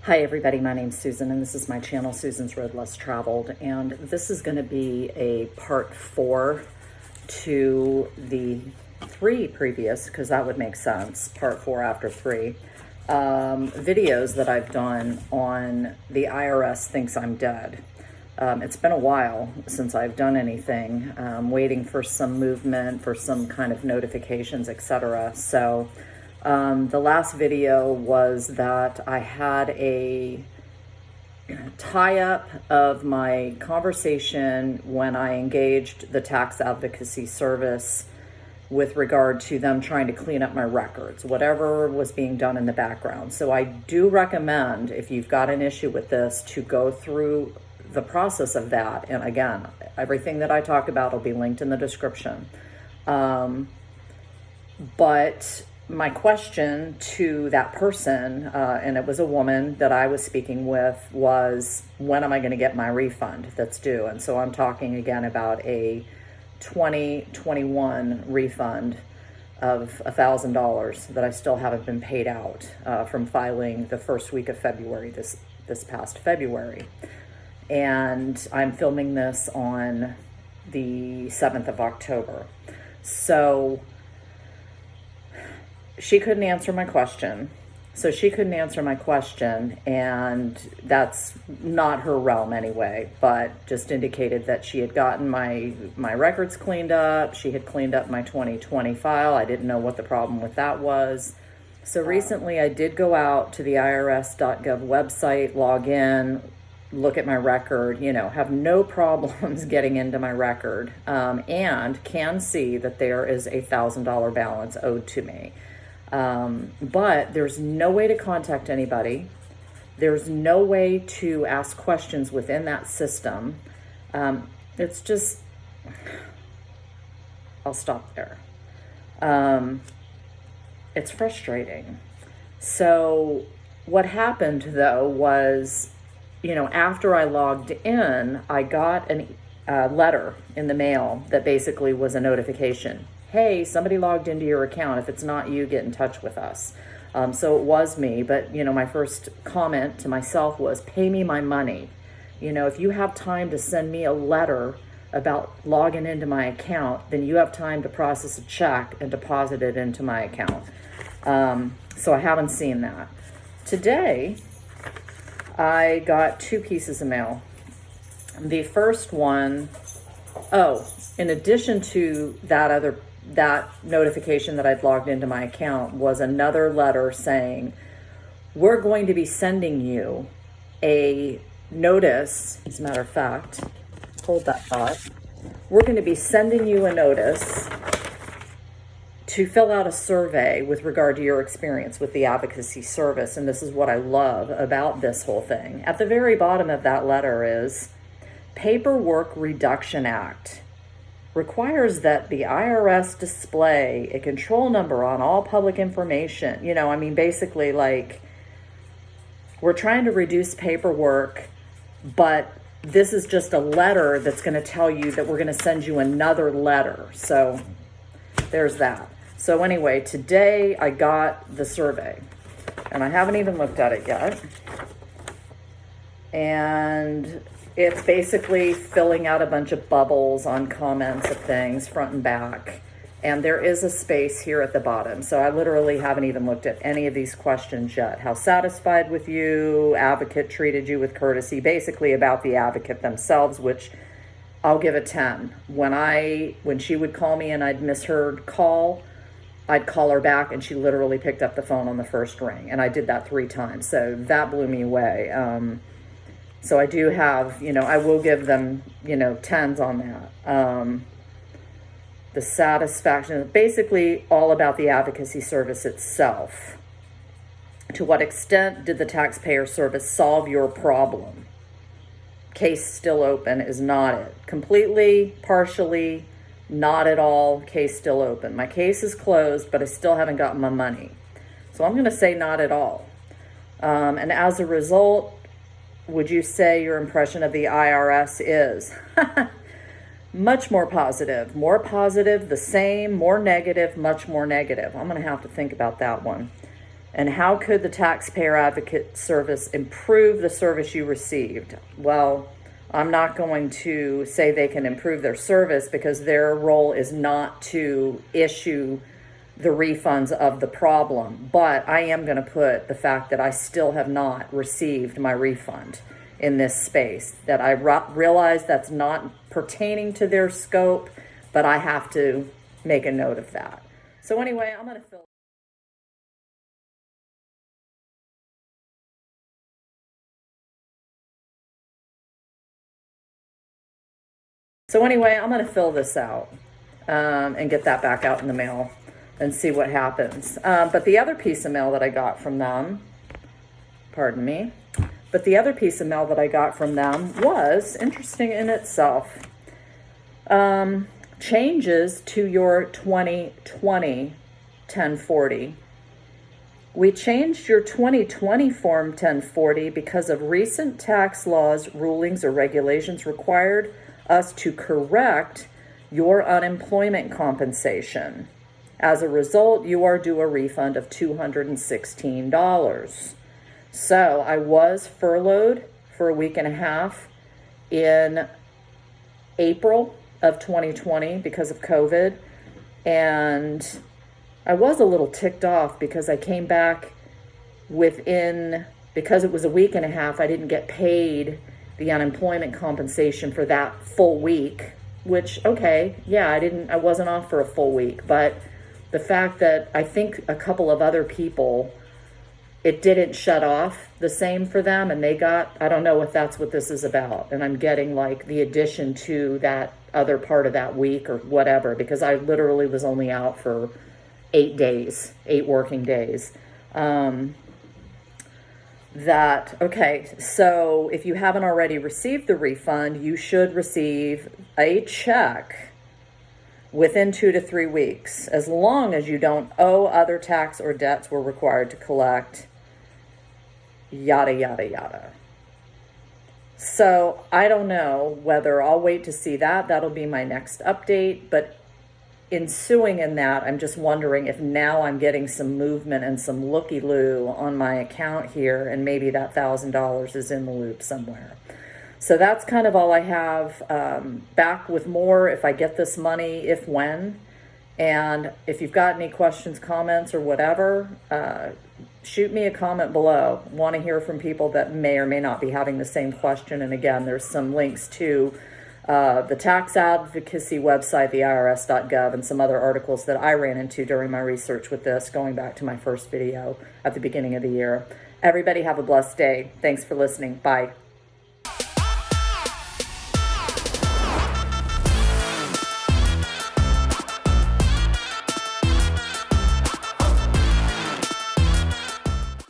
Hi everybody, my name's Susan and this is my channel, Susan's Road Less Traveled, and this is going to be a part 4 to the 3 previous, because that would make sense, part 4 after 3, videos that I've done on the IRS thinks I'm dead. It's been a while since I've done anything, waiting for some movement, for some kind of notifications, etc. So the last video was that I had a tie-up of my conversation when I engaged the tax advocacy service with regard to them trying to clean up my records, whatever was being done in the background. So I do recommend, if you've got an issue with this, to go through the process of that. And again, everything that I talk about will be linked in the description. But my question to that person, and it was a woman that I was speaking with, was, when am I going to get my refund that's due? And so I'm talking again about a 2021 refund of $1,000 that I still haven't been paid out from filing the first week of February, this past February. And I'm filming this on the 7th of October. So she couldn't answer my question. And that's not her realm anyway, but just indicated that she had gotten my records cleaned up. She had cleaned up my 2020 file. I didn't know what the problem with that was. So recently I did go out to the IRS.gov website, log in, look at my record, have no problems getting into my record, and can see that there is a $1,000 balance owed to me. But there's no way to contact anybody. There's no way to ask questions within that system. It's just, I'll stop there. It's frustrating. So what happened though was, after I logged in, I got a letter in the mail that basically was a notification. Hey, somebody logged into your account. If it's not you, get in touch with us. So it was me, but my first comment to myself was, pay me my money. If you have time to send me a letter about logging into my account, then you have time to process a check and deposit it into my account. So I haven't seen that. Today, I got 2 pieces of mail. The first one, in addition to that notification that I'd logged into my account, was another letter saying, we're going to be sending you a notice. As a matter of fact, hold that thought. We're going to be sending you a notice to fill out a survey with regard to your experience with the advocacy service. And this is what I love about this whole thing. At the very bottom of that letter is, Paperwork Reduction Act requires that the IRS display a control number on all public information. Basically, like, we're trying to reduce paperwork, but this is just a letter that's going to tell you that we're going to send you another letter. So there's that. So anyway, today I got the survey, and I haven't even looked at it yet. And it's basically filling out a bunch of bubbles on comments of things, front and back. And there is a space here at the bottom. So I literally haven't even looked at any of these questions yet. How satisfied with you? Advocate treated you with courtesy. Basically about the advocate themselves, which I'll give a 10. When she would call me and I'd misheard call, I'd call her back and she literally picked up the phone on the first ring. And I did that 3 times. So that blew me away. So I do have, I will give them, 10s on that. The satisfaction, basically all about the advocacy service itself. To what extent did the taxpayer service solve your problem? Case still open is not it. Completely, partially, not at all, case still open. My case is closed, but I still haven't gotten my money. So I'm going to say not at all. And as a result, would you say your impression of the IRS is? Much more positive, the same, more negative, much more negative. I'm going to have to think about that one. And how could the Taxpayer Advocate Service improve the service you received? Well, I'm not going to say they can improve their service because their role is not to issue the refunds of the problem. But I am going to put the fact that I still have not received my refund in this space, that I realize that's not pertaining to their scope, but I have to make a note of that. So anyway, I'm going to fill this out and get that back out in the mail and see what happens. But the other piece of mail that I got from them, was interesting in itself. Changes to your 2020 1040. We changed your 2020 Form 1040 because of recent tax laws, rulings, or regulations required us to correct your unemployment compensation. As a result, you are due a refund of $216. So I was furloughed for a week and a half in April of 2020 because of COVID. And I was a little ticked off because I came back because it was a week and a half, I didn't get paid the unemployment compensation for that full week, which, okay, yeah, I wasn't off for a full week, but the fact that I think a couple of other people, it didn't shut off the same for them, and they got, I don't know if that's what this is about, and I'm getting like the addition to that other part of that week or whatever, because I literally was only out for 8 working days. So if you haven't already received the refund, you should receive a check within 2 to 3 weeks, as long as you don't owe other tax or debts we're required to collect, yada, yada, yada. So I don't know whether I'll wait to see that. That'll be my next update. But ensuing in that, I'm just wondering if now I'm getting some movement and some looky-loo on my account here, and maybe that $1,000 is in the loop somewhere. So that's kind of all I have. Back with more if I get this money, if when. And if you've got any questions, comments, or whatever, shoot me a comment below. Want to hear from people that may or may not be having the same question. And again, there's some links to the tax advocacy website, the IRS.gov, and some other articles that I ran into during my research with this, going back to my first video at the beginning of the year. Everybody have a blessed day. Thanks for listening. Bye.